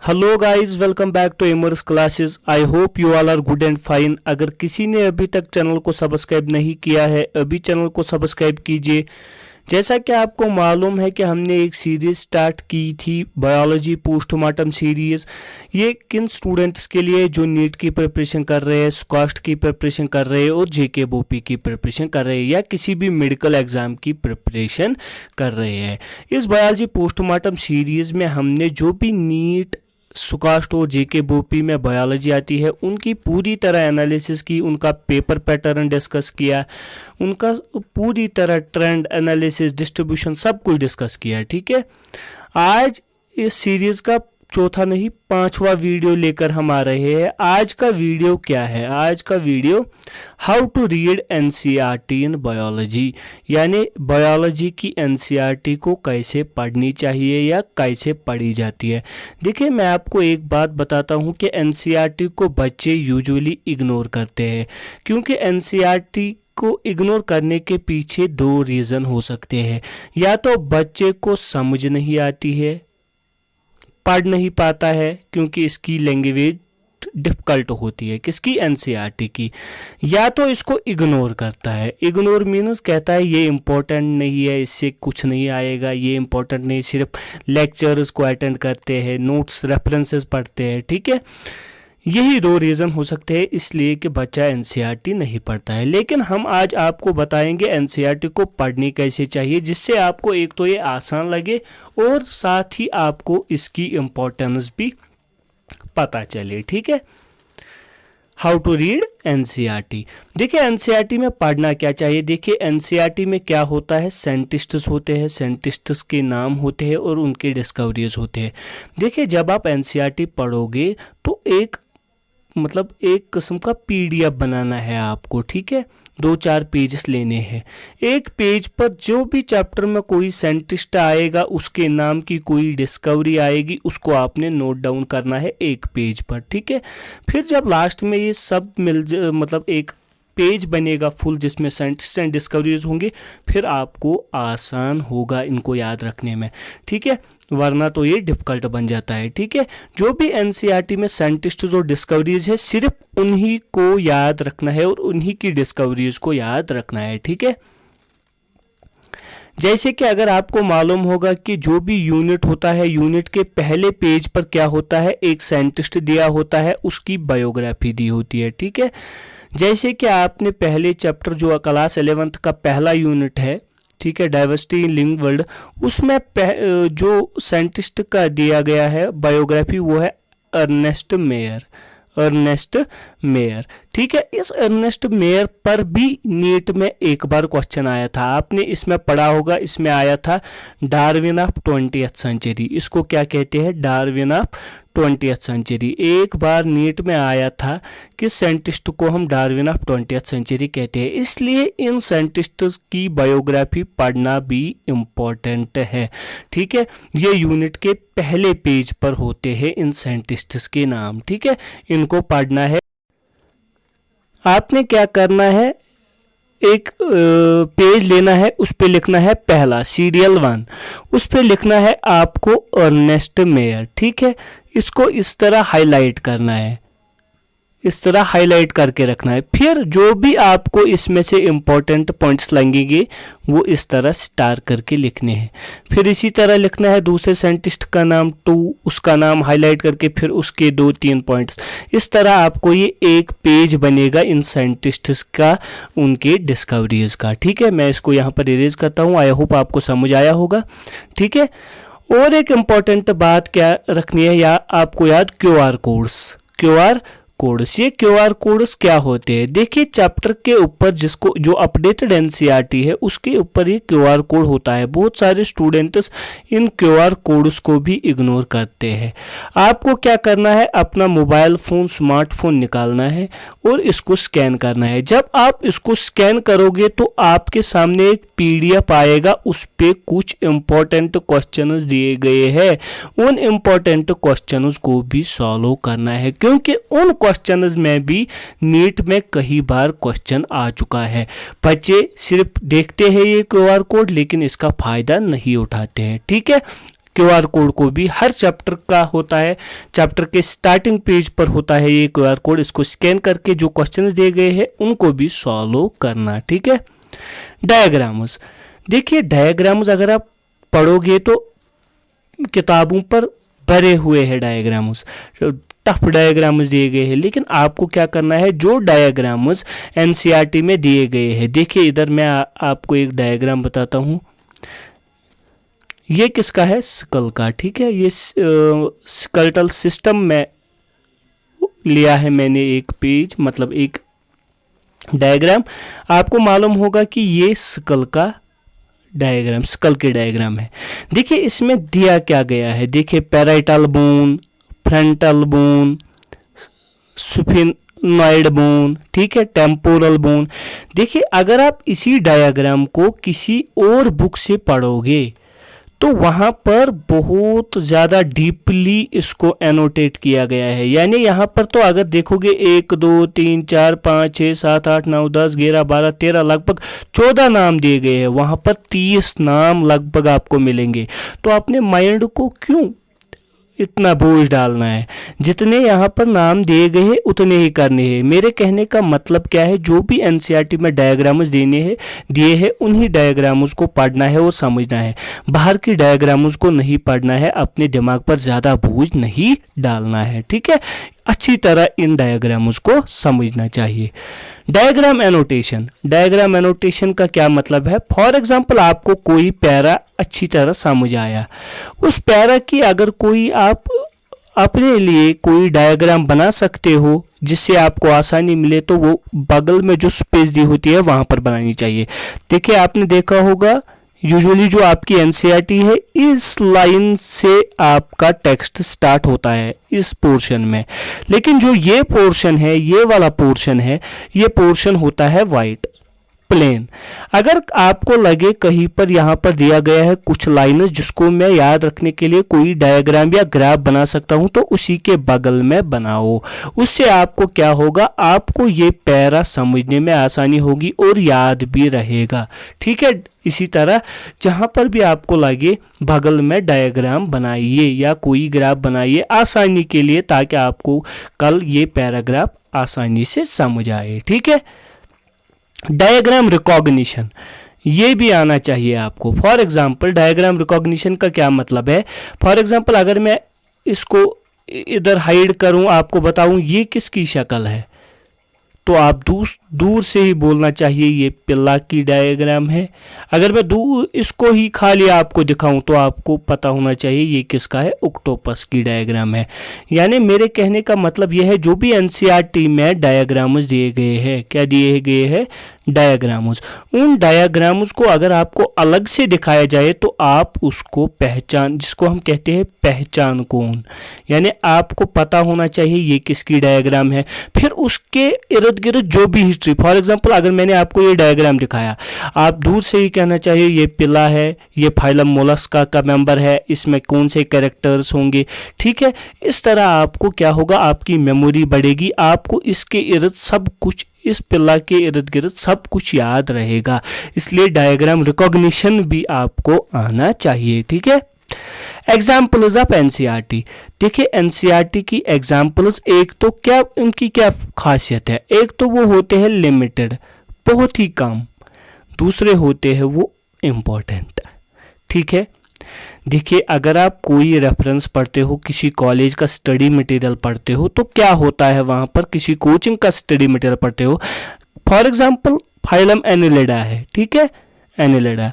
Hello guys, welcome back to Emers classes. I hope you all are good and fine. अगर किसी ने अभी तक चैनल को सब्सक्राइब नहीं किया है, अभी चैनल को सब्सक्राइब कीजिए। जैसा कि आपको मालूम है कि हमने एक सीरीज स्टार्ट की थी, बायोलॉजी पोस्टमार्टम सीरीज। ये किन स्टूडेंट्स के लिए जो नीट की प्रिपरेशन कर रहे हैं, स्कास्ट की प्रिपरेशन कर रहे हैं और जेके बोपी की प्रिपरेशन कर रहे हैं या किसी भी मेडिकल एग्जाम की प्रिपरेशन कर रहे हैं। इस बायोलॉजी पोस्टमार्टम सीरीज में हमने जो भी नीट, सुकास्ट और जेके बोपी में बायोलॉजी आती है उनकी पूरी तरह एनालिसिस की, उनका पेपर पैटर्न डिस्कस किया, उनका पूरी तरह ट्रेंड एनालिसिस, डिस्ट्रीब्यूशन सब कुछ डिस्कस किया। ठीक है, आज इस सीरीज का चौथा नहीं पांचवा वीडियो लेकर हम आ रहे हैं। आज का वीडियो क्या है? आज का video how to read NCERT in biology, यानी बायोलॉजी की एनसीईआरटी को कैसे पढ़नी चाहिए या कैसे पढ़ी जाती है। देखिए, मैं आपको एक बात बताता हूं कि एनसीईआरटी को बच्चे यूजुअली इग्नोर करते हैं, क्योंकि एनसीईआरटी को इग्नोर करने के पीछे दो रीज़न हो सकते हैं। या तो बच्चे को समझ नहीं आती है, पढ़ नहीं पाता है क्योंकि इसकी लैंग्वेज डिफिकल्ट होती है, किसकी? एनसीईआरटी की। या तो इसको इग्नोर करता है। इग्नोर मीन्स कहता है ये इम्पोर्टेंट नहीं है, इससे कुछ नहीं आएगा, ये इम्पोर्टेंट नहीं, सिर्फ लेक्चर्स को अटेंड करते हैं, नोट्स रेफरेंसेस पढ़ते हैं। ठीक है, यही दो रीज़न हो सकते हैं इसलिए कि बच्चा एनसीईआरटी नहीं पढ़ता है। लेकिन हम आज आपको बताएंगे एनसीईआरटी को पढ़नी कैसे चाहिए, जिससे आपको एक तो ये आसान लगे और साथ ही आपको इसकी इम्पोर्टेंस भी पता चले। ठीक है, हाउ टू रीड एनसीईआरटी। देखिए, एनसीईआरटी में पढ़ना क्या चाहिए। देखिए, एनसीईआरटी में क्या होता है, साइंटिस्ट्स होते हैं, साइंटिस्ट्स के नाम होते हैं और उनके डिस्कवरीज होते हैं। देखिए, जब आप एनसीईआरटी पढ़ोगे तो एक किस्म का पीडीएफ बनाना है आपको। ठीक है, 2-4 पेजेस लेने हैं। एक पेज पर जो भी चैप्टर में कोई साइंटिस्ट आएगा, उसके नाम की कोई डिस्कवरी आएगी, उसको आपने नोट डाउन करना है एक पेज पर। ठीक है, फिर जब लास्ट में ये सब एक पेज बनेगा फुल जिसमें साइंटिस्ट एंड डिस्कवरीज होंगे, फिर आपको आसान होगा इनको याद रखने में। ठीक है, वरना तो ये डिफिकल्ट बन जाता है। ठीक है, जो भी एनसीईआरटी में साइंटिस्ट और डिस्कवरीज है, सिर्फ उन्हीं को याद रखना है और उन्हीं की डिस्कवरीज को याद रखना है। ठीक है, जैसे कि अगर आपको मालूम होगा कि जो भी यूनिट होता है, यूनिट के पहले पेज पर क्या होता है, एक साइंटिस्ट दिया होता है, उसकी बायोग्राफी दी होती है। ठीक है, जैसे कि आपने पहले चैप्टर जो क्लास 11th का पहला यूनिट है, ठीक है, डाइवर्सिटी इन लिविंग वर्ल्ड, उसमें जो साइंटिस्ट का दिया गया है बायोग्राफी वो है अर्नेस्ट मेयर। ठीक है, इस अर्नेस्ट मेयर पर भी नीट में एक बार क्वेश्चन आया था, आपने इसमें पढ़ा होगा। इसमें आया था डार्विन ऑफ 20th सेंचुरी। इसको क्या कहते हैं? Darwin of 20th century. एक बार नीट में आया था कि साइंटिस्ट को हम डार्विन ऑफ 20th सेंचुरी कहते हैं, इसलिए इन साइंटिस्ट्स की बायोग्राफी पढ़ना भी इम्पोर्टेंट है। ठीक है, ये यूनिट के पहले पेज पर होते हैं इन साइंटिस्ट्स के नाम। ठीक है, इनको पढ़ना है। आपने क्या करना है, एक पेज लेना है, उस पे लिखना है पहला सीरियल 1, उस पे लिखना है आपको अर्नेस्ट मेयर। ठीक है, इसको इस तरह हाईलाइट करना है, इस तरह हाईलाइट करके रखना है। फिर जो भी आपको इसमें से इम्पोर्टेंट पॉइंट्स लगेंगे वो इस तरह स्टार करके लिखने हैं। फिर इसी तरह लिखना है दूसरे साइंटिस्ट का नाम 2, उसका नाम हाईलाइट करके फिर उसके 2-3 पॉइंट्स। इस तरह आपको ये एक पेज बनेगा इन साइंटिस्ट्स का, उनके डिस्कवरीज का। ठीक है, मैं इसको यहाँ पर इरेज करता हूँ। आई होप आपको समझ आया होगा। ठीक है, और एक इम्पॉर्टेंट बात क्या रखनी है, या आपको याद, क्यूआर कोड्स। ये क्यूआर कोड्स क्या होते हैं? देखिए, चैप्टर के ऊपर जिसको जो अपडेटेड एनसीईआरटी है उसके ऊपर ये क्यूआर कोड होता है। बहुत सारे स्टूडेंट्स इन क्यूआर कोड्स को भी इग्नोर करते हैं। आपको क्या करना है, अपना मोबाइल फ़ोन, स्मार्टफोन निकालना है और इसको स्कैन करना है। जब आप इसको स्कैन करोगे तो आपके सामने एक पीडीएफ आएगा, उस पर कुछ इम्पोर्टेंट क्वेश्चंस दिए गए हैं। उन इम्पोर्टेंट क्वेश्चंस को भी सॉल्व करना है, क्योंकि उन क्वेश्चंस में भी नीट में कई बार क्वेश्चन आ चुका है। बच्चे सिर्फ देखते हैं ये क्यूआर कोड, लेकिन इसका फायदा नहीं उठाते हैं। ठीक है, क्यूआर कोड को भी हर चैप्टर का होता है, चैप्टर के स्टार्टिंग पेज पर होता है ये क्यूआर कोड। इसको स्कैन करके जो क्वेश्चंस दिए गए हैं उनको भी सॉल्व करना, ठीक है। डायग्राम्स, देखिए डायग्राम्स अगर आप पढ़ोगे तो किताबों पर भरे हुए हैं डायग्राम्स, टफ डायग्राम्स दिए गए हैं, लेकिन आपको क्या करना है, जो डायग्राम्स एनसीईआरटी में दिए गए हैं। देखिए इधर मैं आपको एक डायग्राम बताता हूँ, ये किसका है, स्कल का, ठीक है। ये स्केलेटल सिस्टम में लिया है मैंने एक पेज, मतलब एक डायग्राम। आपको मालूम होगा कि ये स्कल का डायग्राम, स्कल के डायग्राम है। देखिए इसमें दिया क्या गया है, देखिए parietal bone, frontal bone, sphenoid bone, ठीक है, टेम्पोरल बोन। देखिए अगर आप इसी डायग्राम को किसी और बुक से पढ़ोगे तो वहाँ पर बहुत ज़्यादा डीपली इसको एनोटेट किया गया है। यानी यहाँ पर तो अगर देखोगे 1 2 3 4 5 6 7 8 9 10 11 12 13 लगभग 14 नाम दिए गए हैं, वहाँ पर 30 नाम लगभग आपको मिलेंगे। तो अपने माइंड को क्यों इतना बोझ डालना है, जितने यहाँ पर नाम दिए गए हैं उतने ही करने हैं। मेरे कहने का मतलब क्या है, जो भी एनसीईआरटी में डायग्राम्स दिए हैं उन्हीं डायग्राम्स को पढ़ना है और समझना है। बाहर की डायग्राम्स को नहीं पढ़ना है, अपने दिमाग पर ज़्यादा बोझ नहीं डालना है, ठीक है। अच्छी तरह इन डायग्राम्स को समझना चाहिए। डायग्राम एनोटेशन, डायग्राम एनोटेशन का क्या मतलब है, फॉर एग्जांपल आपको कोई पैरा अच्छी तरह समझ आया, उस पैरा की अगर कोई आप अपने लिए कोई डायग्राम बना सकते हो जिससे आपको आसानी मिले, तो वो बगल में जो स्पेस दी होती है वहां पर बनानी चाहिए। देखिए आपने देखा होगा यूजुअली जो आपकी एनसीईआरटी है, इस लाइन से आपका टेक्स्ट स्टार्ट होता है इस पोर्शन में, लेकिन जो ये पोर्शन है, ये वाला पोर्शन है, ये पोर्शन होता है वाइट प्लेन। अगर आपको लगे कहीं पर यहाँ पर दिया गया है कुछ लाइनें जिसको मैं याद रखने के लिए कोई डायग्राम या ग्राफ बना सकता हूँ, तो उसी के बगल में बनाओ। उससे आपको क्या होगा, आपको ये पैरा समझने में आसानी होगी और याद भी रहेगा, ठीक है। इसी तरह जहाँ पर भी आपको लगे बगल में डायग्राम बनाइए या कोई ग्राफ बनाइए आसानी के लिए, ताकि आपको कल ये पैराग्राफ आसानी से समझ आए, ठीक है। डायग्राम रिकॉग्निशन, ये भी आना चाहिए आपको। फॉर एग्जांपल डायग्राम रिकॉग्निशन का क्या मतलब है, फॉर एग्जांपल अगर मैं इसको इधर हाइड करूं, आपको बताऊं ये किसकी शक्ल है, तो आप दूर से ही बोलना चाहिए ये पिल्ला की डायग्राम है। अगर मैं दूर इसको ही खाली आपको दिखाऊं तो आपको पता होना चाहिए ये किसका है, ऑक्टोपस की डायग्राम है। यानी मेरे कहने का मतलब यह है, जो भी एनसीईआरटी में डायग्राम्स दिए गए हैं, क्या दिए गए हैं, डायग्राम्स, उन डायग्राम्स को अगर आपको अलग से दिखाया जाए तो आप उसको पहचान, जिसको हम कहते हैं पहचान कौन, यानी आपको पता होना चाहिए ये किसकी डायग्राम है। फिर उसके इर्द गिर्द जो भी हिस्ट्री, फॉर एग्जांपल अगर मैंने आपको ये डायग्राम दिखाया, आप दूर से ही कहना चाहिए ये पिल्ला है, ये फाइलम मोलस्का का मेंबर है, इसमें कौन से कैरेक्टर्स होंगे, ठीक है। इस तरह आपको क्या होगा, आपकी मेमोरी बढ़ेगी, आपको इसके इर्द सब कुछ, इस पिल्ला के इर्द गिर्द सब कुछ याद रहेगा। इसलिए डायग्राम रिकॉग्निशन भी आपको आना चाहिए, ठीक है। एग्जाम्पल्स ऑफ एनसीईआरटी, देखिए एनसीईआरटी की एग्जाम्पल्स, एक तो क्या इनकी क्या खासियत है, एक तो वो होते हैं लिमिटेड, बहुत ही कम, दूसरे होते हैं वो इम्पोर्टेंट, ठीक है। देखिए अगर आप कोई रेफरेंस पढ़ते हो, किसी कॉलेज का स्टडी मटेरियल पढ़ते हो, तो क्या होता है वहाँ पर, किसी कोचिंग का स्टडी मटेरियल पढ़ते हो, फॉर एग्जांपल फाइलम एनिलिडा है, ठीक है, एनिलिडा,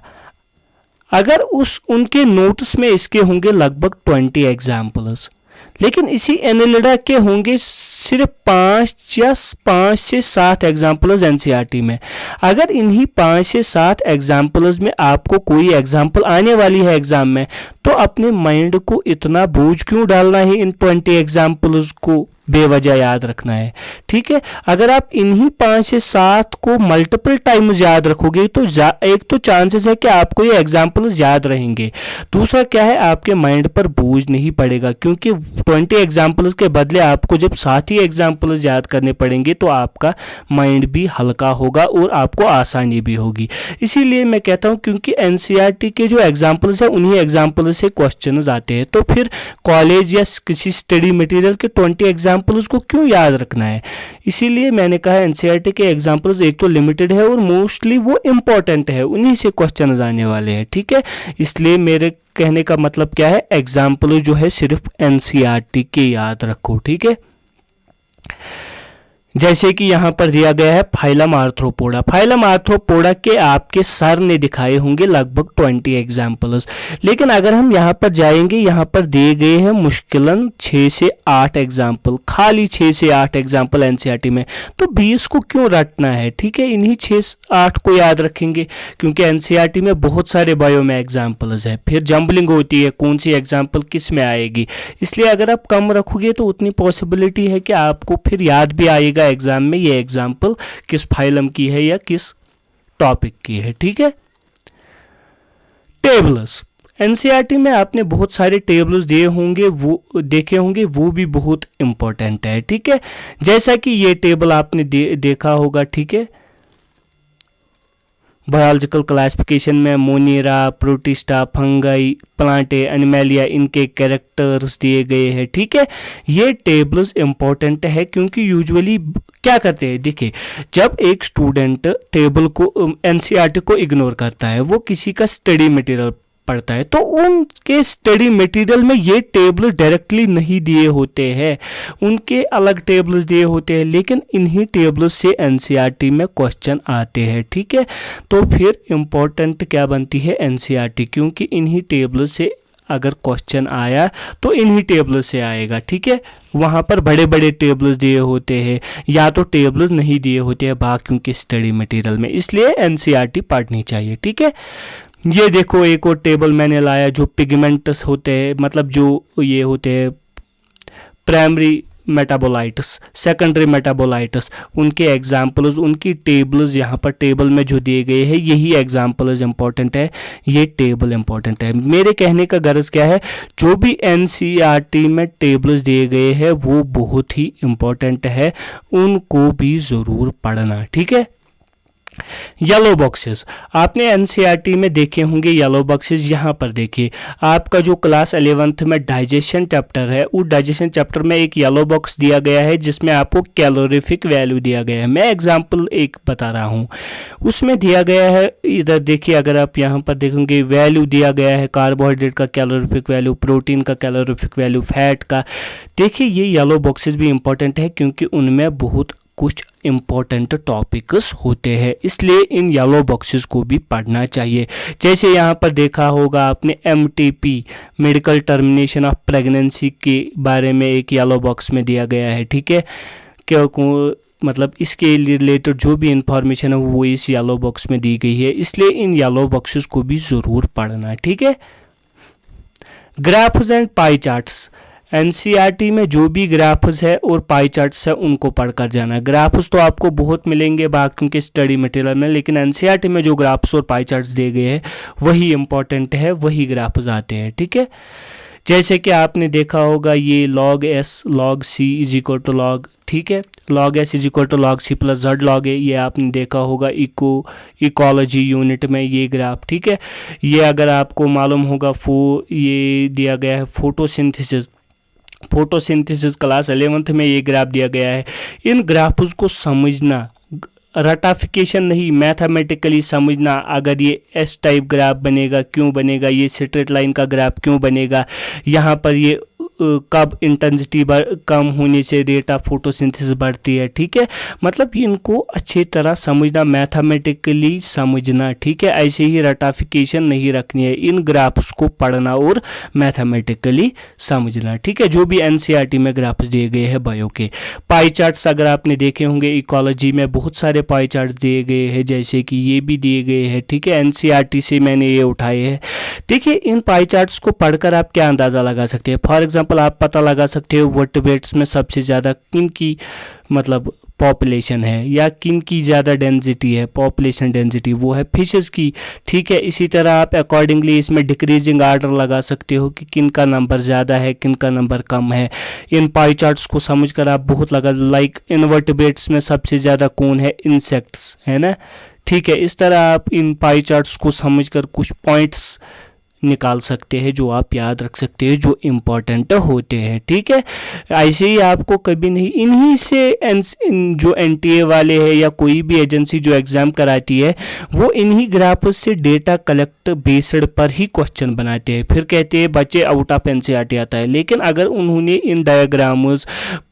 अगर उनके नोट्स में इसके होंगे लगभग 20 एग्जाम्पल्स, लेकिन इसी एनिलिडा के होंगे सिर्फ 5 से 7 एग्जाम्पल्स एनसीईआरटी में। अगर इन्हीं 5 से 7 एग्जाम्पल्स में आपको कोई एग्जाम्पल आने वाली है एग्जाम में, तो अपने माइंड को इतना बोझ क्यों डालना है इन 20 एग्जाम्पल्स को बेवजह याद रखना है। ठीक है, अगर आप इन्हीं 5 से 7 को मल्टीपल टाइम्स याद रखोगे तो एक तो चांसेस है कि आपको ये एग्जाम्पल्स याद रहेंगे, दूसरा क्या है आपके माइंड पर बोझ नहीं पड़ेगा, क्योंकि 20 एग्जाम्पल्स के बदले आपको जब 7 ही एग्जाम्पल्स याद करने पड़ेंगे तो आपका माइंड भी हल्का होगा और आपको आसानी भी होगी। इसीलिए मैं कहता हूँ, क्योंकि एनसीईआरटी के जो एग्जाम्पल्स हैं उन्हीं एग्जाम्पल्स से क्वेश्चन आते हैं, तो फिर कॉलेज या किसी स्टडी मटेरियल के 20 एग्जाम्पल्स को क्यों याद रखना है। इसीलिए मैंने कहा एनसीईआरटी के एग्जाम्पल्स एक तो लिमिटेड है और मोस्टली वो इम्पोर्टेंट है, उन्हीं से क्वेश्चन आने वाले हैं। ठीक है, इसलिए मेरे कहने का मतलब क्या है, एग्जाम्पल जो है सिर्फ एनसीईआरटी के याद रखो। ठीक है, जैसे कि यहाँ पर दिया गया है फाइलम आर्थ्रोपोडा। फाइलम आर्थ्रोपोडा के आपके सर ने दिखाए होंगे लगभग 20 एग्जाम्पल्स, लेकिन अगर हम यहाँ पर जाएंगे, यहाँ पर दिए गए हैं मुश्किलन 6 से 8 एग्जाम्पल, खाली 6 से 8 एग्जाम्पल एनसीईआरटी में, तो 20 को क्यों रटना है। ठीक है, इन्हीं 6-8 को याद रखेंगे, क्योंकि एनसीईआरटी में बहुत सारे बायो में एग्जाम्पल्स है, फिर जम्बलिंग होती है कौन सी एग्जाम्पल किस में आएगी, इसलिए अगर आप कम रखोगे तो उतनी पॉसिबिलिटी है कि आपको फिर याद भी आएगा एग्जाम में ये एग्जाम्पल किस फाइलम की है या किस टॉपिक की है। ठीक है, टेबल्स एनसीईआरटी में आपने बहुत सारे टेबल्स दिए होंगे, वो देखे होंगे, वो भी बहुत इंपॉर्टेंट है। ठीक है, जैसा कि ये टेबल आपने देखा होगा। ठीक है, बायोलॉजिकल क्लासिफिकेशन में Monera, protista, fungi, Plantae, Animalia, इनके कैरेक्टर्स दिए गए हैं। ठीक है, ये टेबल्स इंपॉर्टेंट है क्योंकि यूजुअली क्या करते हैं, देखिए जब एक स्टूडेंट टेबल को एनसीईआरटी को इग्नोर करता है, वो किसी का स्टडी मटेरियल पढ़ता है, तो उनके स्टडी मटेरियल में ये टेबल डायरेक्टली नहीं दिए होते हैं, उनके अलग टेबल्स दिए होते हैं, लेकिन इन्हीं टेबल्स से एनसीईआरटी में क्वेश्चन आते हैं। ठीक है, तो फिर इम्पोर्टेंट क्या बनती है एनसीईआरटी, क्योंकि इन्हीं टेबल्स से अगर क्वेश्चन आया तो इन्हीं टेबल से आएगा। ठीक है, वहाँ पर बड़े बड़े टेबल्स दिए होते हैं या तो टेबल्स नहीं दिए होते हैं बाकियों के स्टडी मटेरियल में, इसलिए एनसीईआरटी पढ़नी चाहिए। ठीक है, ये देखो एक और टेबल मैंने लाया जो पिगमेंट्स होते हैं, मतलब जो ये होते हैं प्राइमरी मेटाबोलाइट्स, सेकेंडरी मेटाबोलाइट्स, उनके एग्जाम्पल्स, उनकी टेबल्स यहाँ पर टेबल में जो दिए गए हैं यही एग्जाम्पल्स इंपॉर्टेंट है, ये टेबल इंपॉर्टेंट है। मेरे कहने का गर्ज क्या है, जो भी एनसीईआरटी में टेबल्स दिए गए हैं वो बहुत ही इंपॉर्टेंट है, उनको भी ज़रूर पढ़ना। ठीक है, येलो बॉक्सेस आपने एनसीईआरटी में देखे होंगे, येलो बॉक्सेस यहाँ पर देखिए, आपका जो क्लास 11th में डाइजेशन चैप्टर है, उस डाइजेशन चैप्टर में एक येलो बॉक्स दिया गया है जिसमें आपको कैलोरीफिक वैल्यू दिया गया है। मैं एग्जांपल एक बता रहा हूँ, उसमें दिया गया है, इधर देखिए अगर आप यहाँ पर देखेंगे वैल्यू दिया गया है कार्बोहाइड्रेट का कैलोरीफिक वैल्यू, प्रोटीन का कैलोरीफिक वैल्यू, फैट का। देखिए ये येलो बॉक्सेस भी इंपॉर्टेंट है क्योंकि उनमें बहुत कुछ इम्पोर्टेंट टॉपिक्स होते हैं, इसलिए इन येलो बॉक्सेस को भी पढ़ना चाहिए। जैसे यहाँ पर देखा होगा आपने MTP medical termination of pregnancy के बारे में एक येलो बॉक्स में दिया गया है। ठीक है, क्यों मतलब इसके रिलेटेड जो भी इंफॉर्मेशन है वो इस येलो बॉक्स में दी गई है, इसलिए इन येलो बॉक्सेस को भी ज़रूर पढ़ना। ठीक है, graphs and pie charts NCERT में जो भी ग्राफ्स है और पाई चार्ट्स है उनको पढ़कर जाना। ग्राफ्स तो आपको बहुत मिलेंगे बाकियों के स्टडी मटेरियल में, लेकिन एनसीईआरटी में जो ग्राफ्स और पाई चार्ट्स दिए गए हैं वही इंपॉर्टेंट है, वही ग्राफ्स आते हैं। ठीक है, जैसे कि आपने देखा होगा ये log S log C is equal to log, ठीक है, log S is equal to log C plus Z log A, ये आपने देखा होगा इकोलॉजी यूनिट में ये ग्राफ। ठीक है, ये अगर आपको मालूम होगा ये दिया गया है फोटोसिंथेसिस क्लास 11th में ये ग्राफ दिया गया है। इन ग्राफ्स को समझना, रटाफिकेशन नहीं, मैथमेटिकली समझना, अगर ये एस टाइप ग्राफ बनेगा क्यों बनेगा, ये स्ट्रेट लाइन का ग्राफ क्यों बनेगा, यहाँ पर ये कब इंटेंसिटी कम होने से रेट ऑफ फोटोसिंथेसिस बढ़ती है। ठीक है, मतलब इनको अच्छी तरह समझना, मैथमेटिकली समझना। ठीक है, ऐसे ही रटाफिकेशन नहीं रखनी है, इन ग्राफ्स को पढ़ना और मैथमेटिकली समझना। ठीक है, जो भी एनसीईआरटी में ग्राफ्स दिए गए हैं बायो के। पाई चार्ट्स अगर आपने देखे होंगे, इकोलॉजी में बहुत सारे पाई चार्ट्स दिए गए हैं, जैसे कि ये भी दिए गए हैं। ठीक है, एनसीईआरटी से मैंने ये उठाए हैं। देखिए इन पाई चार्ट्स को पढ़कर आप क्या अंदाज़ा लगा सकते हैं। फॉर एग्जाम्पल एग्जांपल आप पता लगा सकते हो वर्टिब्रेट्स में सबसे ज़्यादा किन की मतलब पॉपुलेशन है या किन की ज़्यादा डेंसिटी है, पॉपुलेशन डेंसिटी वो है फिशेस की। ठीक है, इसी तरह आप अकॉर्डिंगली इसमें डिक्रीजिंग आर्डर लगा सकते हो कि किन का नंबर ज़्यादा है किन का नंबर कम है। इन पाई चार्ट्स को समझकर आप बहुत लगा लाइक इनवर्टिब्रेट्स में सबसे ज़्यादा कौन है, इंसेक्ट्स है ना। ठीक है, इस तरह आप इन पाई चार्ट्स को समझकर कुछ पॉइंट्स निकाल सकते हैं जो आप याद रख सकते हैं जो इम्पोर्टेंट होते हैं। ठीक है, ऐसे ही आपको कभी नहीं इन्हीं से जो एनटीए वाले हैं या कोई भी एजेंसी जो एग्ज़ाम कराती है वो इन्हीं ग्राफ्स से डेटा कलेक्ट बेस्ड पर ही क्वेश्चन बनाते हैं। फिर कहते हैं बच्चे आउट ऑफ एनसीईआरटी आता है, लेकिन अगर उन्होंने इन डायग्राम्स,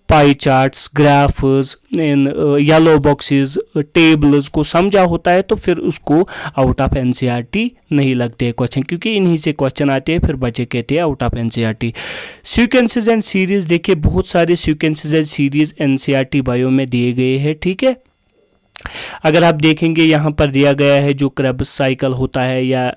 पाई चार्ट्स, ग्राफ्स, इन येलो बॉक्सेस, टेबल्स को समझा होता है तो फिर उसको आउट ऑफ एनसीईआरटी नहीं लगते हैं क्वेश्चन, क्योंकि इन्हीं से क्वेश्चन आते हैं फिर बच्चे कहते हैं out of NCERT. Sequences and series, देखिए बहुत सारे sequences and series NCERT bio में दिए गए हैं। ठीक है, अगर आप देखेंगे यहाँ पर दिया गया है जो क्रेब्स साइकिल होता है या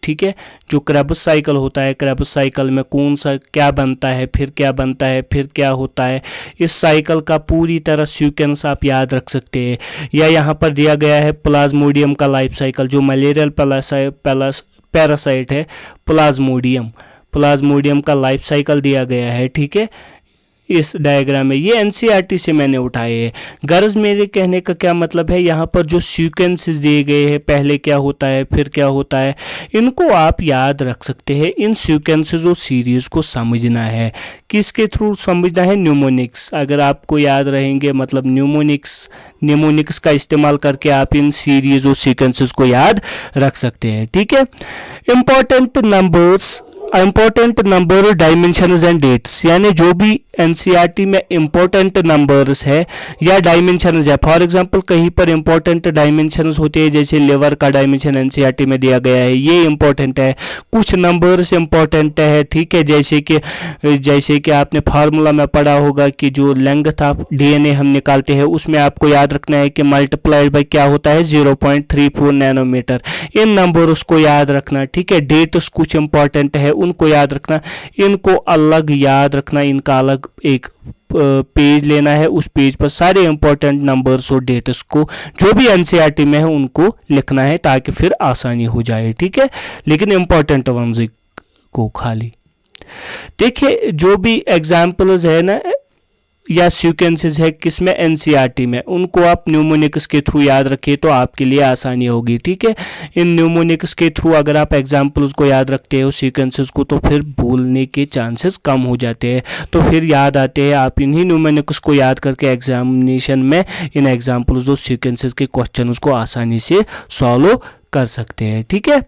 ठीक है, जो क्रेब्स साइकिल होता है, क्रेब्स साइकिल में कौन सा क्या बनता है, फिर क्या बनता है, फिर क्या होता है, इस साइकिल का पूरी तरह सीक्वेंस आप याद रख सकते हैं। या यहाँ पर दिया गया है प्लाज्मोडियम का लाइफ साइकिल, जो मलेरियल पैरासाइट है प्लाज्मोडियम का लाइफ साइकिल दिया गया है। ठीक है, इस डायग्राम में ये एनसीईआरटी से मैंने उठाए हैं। गर्ज मेरे कहने का क्या मतलब है, यहाँ पर जो सीक्वेंसेस दिए गए हैं, पहले क्या होता है फिर क्या होता है, इनको आप याद रख सकते हैं। इन सीक्वेंसेस और सीरीज को समझना है, किसके थ्रू समझना है, न्यूमोनिक्स। अगर आपको याद रहेंगे मतलब न्यूमोनिक्स का इस्तेमाल करके आप इन सीरीज और सीक्वेंसेस को याद रख सकते हैं। ठीक है, important number, dimensions and dates, यानी जो भी एनसीईआरटी में इंपॉर्टेंट नंबर्स है या डायमेंशंस है। फॉर एग्जांपल कहीं पर इंपॉर्टेंट डायमेंशंस होते हैं, जैसे लेवर का डायमेंशन एनसीईआरटी में दिया गया है, ये इंपॉर्टेंट है। कुछ नंबर्स इंपॉर्टेंट है। ठीक है, जैसे कि आपने फार्मूला में पढ़ा होगा कि जो लेंथ ऑफ डीएनए हम निकालते हैं उसमें आपको याद रखना है कि मल्टीप्लाइड बाय क्या होता है, 0.34 नैनोमीटर। इन नंबर्स को याद रखना। ठीक है, डेट्स कुछ इंपॉर्टेंट है उनको याद रखना, इनको अलग याद रखना, इनका अलग एक पेज लेना है, उस पेज पर सारे इंपॉर्टेंट नंबर्स और डेट्स को जो भी एनसीईआरटी में है उनको लिखना है ताकि फिर आसानी हो जाए। ठीक है, लेकिन इंपॉर्टेंट वंस को खाली देखिए। जो भी एग्जाम्पल्स है ना या सीक्वेंसेस है किसमें, एनसीईआरटी में, उनको आप न्यूमोनिक्स के थ्रू याद रखिए तो आपके लिए आसानी होगी। ठीक है, इन न्यूमोनिक्स के थ्रू अगर आप एग्जाम्पल्स को याद रखते हो सीक्वेंसेस को तो फिर भूलने के चांसेस कम हो जाते हैं, तो फिर याद आते हैं। आप इन्हीं न्यूमोनिक्स को याद करके एग्जामिनेशन में इन एग्जाम्पल्स और सीक्वेंसेस के क्वेश्चन को आसानी से सॉल्व कर सकते हैं। ठीक है,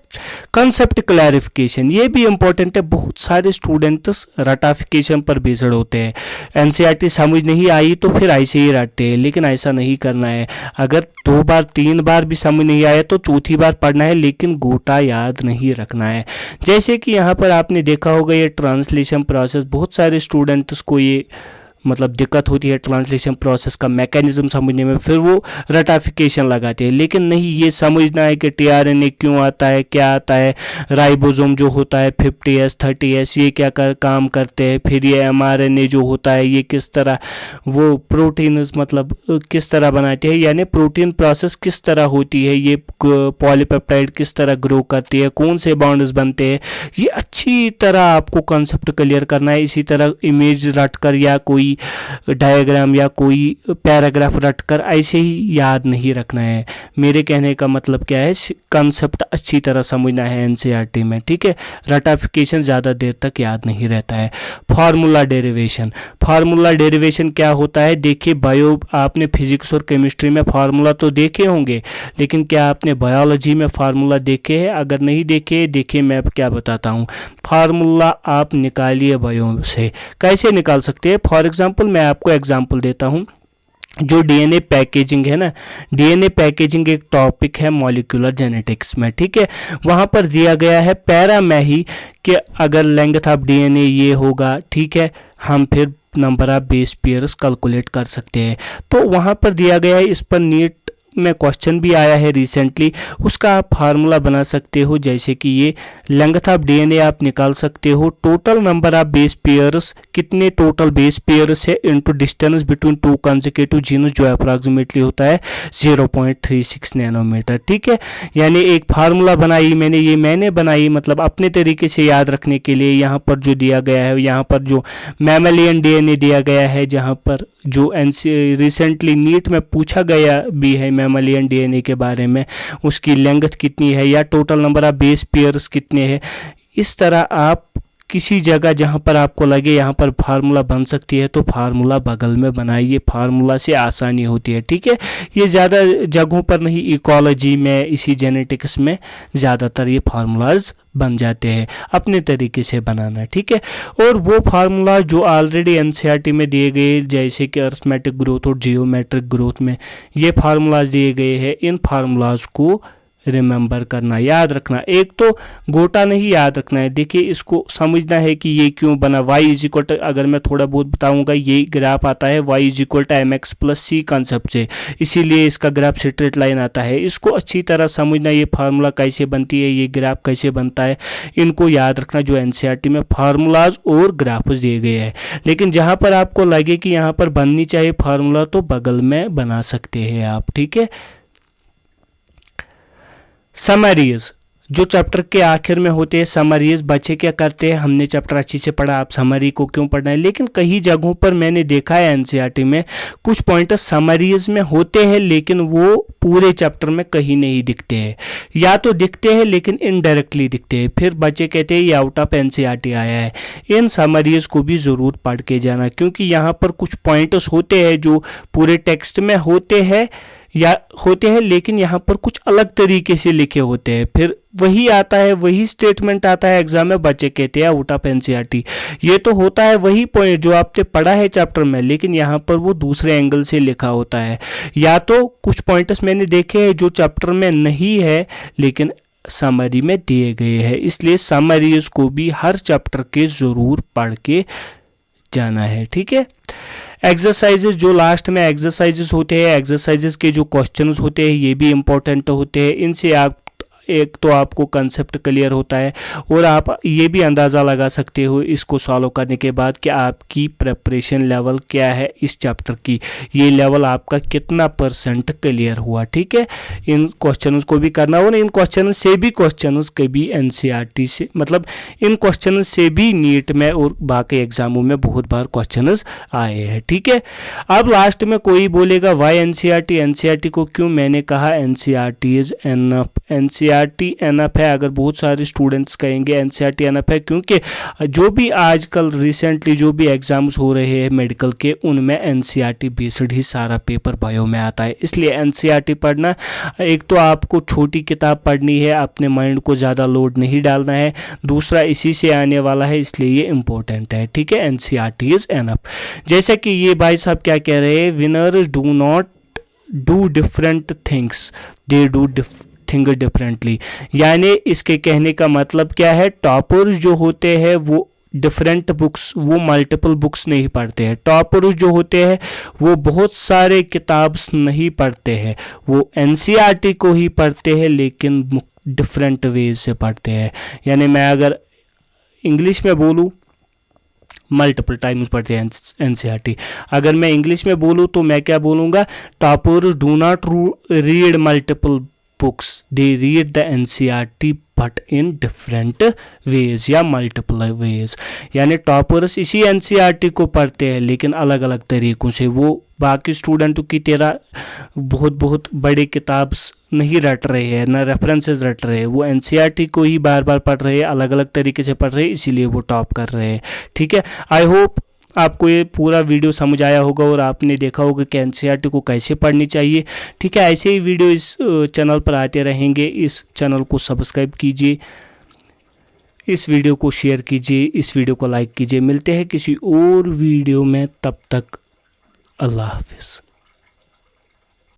कंसेप्ट क्लैरिफिकेशन, ये भी इंपॉर्टेंट है। बहुत सारे स्टूडेंट्स रटाफिकेशन पर बेस्ड होते हैं, एनसीईआरटी समझ नहीं आई तो फिर ऐसे ही रटते हैं, लेकिन ऐसा नहीं करना है। अगर 2 बार 3 बार भी समझ नहीं आया तो चौथी बार पढ़ना है, लेकिन गोटा याद नहीं रखना है। जैसे कि यहाँ पर आपने देखा होगा ये ट्रांसलेशन प्रोसेस, बहुत सारे स्टूडेंट्स को ये मतलब दिक्कत होती है ट्रांसलेशन प्रोसेस का मैकेनिज्म समझने में, फिर वो रटाफिकेशन लगाते हैं। लेकिन नहीं, ये समझना है कि टीआरएनए क्यों आता है, क्या आता है, राइबोसोम जो होता है 50S 30S ये क्या काम करते हैं, फिर ये एमआरएनए जो होता है ये किस तरह वो प्रोटीन मतलब किस तरह बनाते हैं, यानी प्रोटीन प्रोसेस किस तरह होती है, ये पॉलीपेप्टाइड किस तरह ग्रो करती है, कौन से बॉन्ड्स बनते हैं, ये अच्छी तरह आपको कॉन्सेप्ट क्लियर करना है। इसी तरह इमेज रटकर या कोई डायग्राम या कोई पैराग्राफ रटकर ऐसे ही याद नहीं रखना है। मेरे कहने का मतलब क्या है, कंसेप्ट अच्छी तरह समझना है एनसीईआरटी में। ठीक है, रटाफिकेशन ज़्यादा देर तक याद नहीं रहता है। फार्मूला डेरिवेशन क्या होता है, देखिए बायो आपने फिजिक्स और केमिस्ट्री में फार्मूला तो देखे होंगे, लेकिन क्या आपने बायोलॉजी में फार्मूला देखे हैं? अगर नहीं देखे, देखिए मैं क्या बताता हूँ। फार्मूला आप निकालिए बायो से, कैसे निकाल सकते हैं? फॉर एग्जाम्पल मैं आपको एग्जाम्पल देता हूँ, जो डीएनए पैकेजिंग है ना, डीएनए पैकेजिंग एक टॉपिक है मॉलिक्यूलर जेनेटिक्स में। ठीक है, वहाँ पर दिया गया है पैरा में ही कि अगर लेंथ ऑफ डीएनए ये होगा, ठीक है, हम फिर number of base pairs calculate कर सकते हैं। तो वहाँ पर दिया गया है, इस पर नीट में क्वेश्चन भी आया है रिसेंटली, उसका आप फार्मूला बना सकते हो। जैसे कि ये लेंथ ऑफ डीएनए आप निकाल सकते हो, total number of base pairs, कितने टोटल बेस पेयर्स है, into distance between two consecutive genes जो अप्रॉक्सीमेटली होता है 0.36 नैनोमीटर। ठीक है, यानी एक फार्मूला बनाई मैंने, ये मैंने बनाई मतलब अपने तरीके से याद रखने के लिए। यहाँ पर जो दिया गया है, यहाँ पर जो मैमेलियन डीएनए दिया गया है, जहाँ पर जो रिसेंटली नीट में पूछा गया भी है मैमेलियन डीएनए के बारे में, उसकी लेंथ कितनी है या total number of base pairs कितने हैं। इस तरह आप किसी जगह जहाँ पर आपको लगे यहाँ पर फार्मूला बन सकती है तो फार्मूला बगल में बनाइए, फार्मूला से आसानी होती है। ठीक है, ये ज़्यादा जगहों पर नहीं, इकोलॉजी में, इसी जेनेटिक्स में ज़्यादातर ये फार्मूलाज बन जाते हैं, अपने तरीके से बनाना। ठीक है, और वो फार्मूला जो ऑलरेडी एनसीईआरटी में दिए गए, जैसे कि अरिथमेटिक ग्रोथ और जियोमेट्रिक ग्रोथ में ये फार्मूलाज दिए गए हैं, इन फार्मूलाज को रिमेंबर करना, याद रखना। एक तो गोटा नहीं याद रखना है, देखिए इसको समझना है कि ये क्यों बना। y इज इक्वल टू, अगर मैं थोड़ा बहुत बताऊंगा, ये ग्राफ आता है y is equal to mx plus C concept से, इसीलिए इसका ग्राफ स्ट्रेट लाइन आता है। इसको अच्छी तरह समझना, ये फार्मूला कैसे बनती है, ये ग्राफ कैसे बनता है, इनको याद रखना जो एनसीईआरटी में फार्मूलाज और ग्राफ्स दिए गए हैं। लेकिन जहाँ पर आपको लगे कि यहाँ पर बननी चाहिए फार्मूला तो बगल में बना सकते हैं आप। ठीक है, समरीज जो चैप्टर के आखिर में होते हैं, समरीज बच्चे क्या करते हैं, हमने चैप्टर अच्छे से पढ़ा, आप समरी को क्यों पढ़ना है। लेकिन कई जगहों पर मैंने देखा है एनसीईआरटी में कुछ पॉइंट्स समरीज में होते हैं लेकिन वो पूरे चैप्टर में कहीं नहीं दिखते हैं, या तो दिखते हैं लेकिन इनडायरेक्टली दिखते हैं। फिर बच्चे कहते हैं ये आउट ऑफ एनसीईआरटी आया है। इन समरीज को भी ज़रूर पढ़ के जाना, क्योंकि यहाँ पर कुछ पॉइंट्स होते हैं जो पूरे टेक्स्ट में होते हैं लेकिन यहाँ पर कुछ अलग तरीके से लिखे होते हैं। फिर वही आता है, वही स्टेटमेंट आता है एग्जाम में, बच्चे कहते हैं आउट ऑफ एनसीईआरटी। ये तो होता है वही पॉइंट जो आपने पढ़ा है चैप्टर में, लेकिन यहाँ पर वो दूसरे एंगल से लिखा होता है। या तो कुछ पॉइंट्स मैंने देखे हैं जो चैप्टर में नहीं है लेकिन समरी में दिए गए हैं, इसलिए समरीज को भी हर चैप्टर के ज़रूर पढ़ के जाना है। ठीक है, एक्सरसाइजेस जो लास्ट में एक्सरसाइजेस होते हैं, एक्सरसाइजेस के जो क्वेश्चंस होते हैं ये भी इम्पोर्टेंट होते हैं। इनसे आप एक तो आपको कंसेप्ट क्लियर होता है और आप ये भी अंदाज़ा लगा सकते हो इसको सॉल्व करने के बाद कि आपकी प्रिपरेशन लेवल क्या है इस चैप्टर की, ये लेवल आपका कितना % क्लियर हुआ। ठीक है, इन क्वेश्चंस को भी करना, और इन क्वेश्चन से भी क्वेश्चंस कभी एनसीईआरटी से, मतलब इन क्वेश्चन से भी नीट में और बाकी एग्जामों में बहुत बार क्वेश्चंस आए हैं। ठीक है, अब लास्ट में कोई बोलेगा वाई एनसीईआरटी, एनसीईआरटी को क्यों, मैंने कहा NCERT is enough, NCERT enough है। अगर बहुत सारे स्टूडेंट्स कहेंगे एनसीईआरटी एनफ है, क्योंकि जो भी आजकल रिसेंटली जो भी एग्जाम्स हो रहे हैं मेडिकल के, उनमें एनसीईआरटी बेस्ड ही सारा पेपर बायो में आता है, इसलिए एनसीईआरटी पढ़ना। एक तो आपको छोटी किताब पढ़नी है, अपने माइंड को ज़्यादा लोड नहीं डालना है, दूसरा इसी से आने वाला है इसलिए ये इंपॉर्टेंट है। ठीक है, एनसीईआरटी इज एनफ। जैसे कि ये भाई साहब क्या कह रहे हैं, winners do not do different things, they do thing differently. यानी इसके कहने का मतलब क्या है, टॉपर्स जो होते हैं वो डिफरेंट बुक्स, वो मल्टीपल बुक्स नहीं पढ़ते हैं। टॉपर्स जो होते हैं वो बहुत सारे किताब्स नहीं पढ़ते हैं, वो एनसीईआरटी को ही पढ़ते हैं लेकिन डिफरेंट वेज से पढ़ते हैं। यानी मैं अगर इंग्लिश में बोलूँ मल्टीपल टाइम्स पढ़ते हैं एनसीईआरटी, अगर मैं इंग्लिश में बोलूँ तो मैं क्या बोलूँगा, toppers do not read multiple books, they read the NCERT but in different ways या multiple ways। यानी टॉपर्स इसी NCERT को पढ़ते हैं लेकिन अलग अलग तरीक़ों से, वो बाकी स्टूडेंटों की तरह बहुत बड़े किताब नहीं रट रहे हैं, ना रेफरेंसेस रट रहे हैं, वो एनसीईआरटी को ही बार बार पढ़ रहे हैं, अलग अलग तरीके से पढ़ रहे हैं, इसीलिए वो टॉप कर रहे हैं। ठीक है, आई होप आपको ये पूरा वीडियो समझ आया होगा और आपने देखा होगा कि एनसीईआरटी को कैसे पढ़नी चाहिए। ठीक है, ऐसे ही वीडियो इस चैनल पर आते रहेंगे। इस चैनल को सब्सक्राइब कीजिए, इस वीडियो को शेयर कीजिए, इस वीडियो को लाइक कीजिए। मिलते हैं किसी और वीडियो में, तब तक अल्लाह हाफिज़।